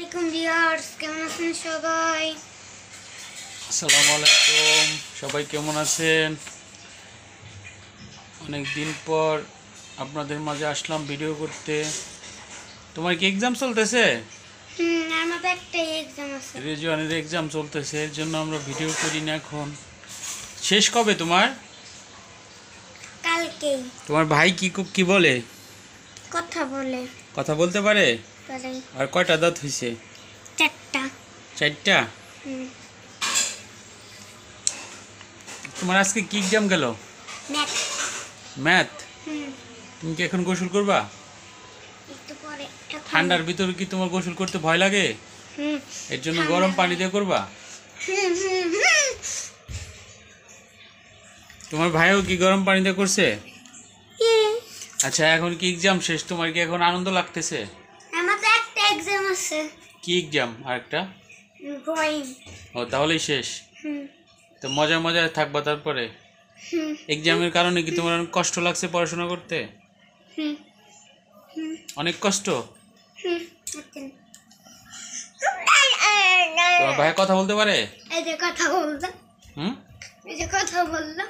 আলাইকুম ভিউয়ার্স, কেমন আছেন সবাই? আসসালামু আলাইকুম, সবাই কেমন আছেন? অনেক দিন পর আপনাদের মাঝে আসলাম ভিডিও করতে। তোমার কি এক্সাম চলতেছে? আমাদের একটা এক্সাম আছে। রেজওয়ানের এক্সাম চলতেছে, এর জন্য আমরা ভিডিও করি না এখন। শেষ কবে তোমার? কালকেই। তোমার ভাই কি বলে? কথা বলতে পারে? বলে। আর কয়টা দাঁত হয়েছে? 4টা। 4টা? তোমার আজকে কি এক্সাম গেল? ম্যাথ। ম্যাথ? তুমি কি এখন গোসল করবা? একটু পরে। ঠান্ডার ভিতরে কি তোমার গোসল করতে ভয় লাগে? এর জন্য গরম পানি দিয়ে করবা? তোমার ভাইও কি গরম পানি দিয়ে করছে? আচ্ছা, এখন কি এক্সাম শেষ, তোমার কি এখন আনন্দ লাগতেছে? আমাদের একটা এক্সাম আছে। কি এক্সাম? আরেকটা? ড্রয়িং। ও, তাহলেই শেষ? তো মজায় মজায় থাকবা তারপরে? এক্সামের কারণে কি তোমার অনেক কষ্ট লাগছে পড়াশোনা করতে? অনেক কষ্ট? তোমার ভাই কথা বলতে পারে? এই যে কথা বললো। হুম? এই যে কথা বললো।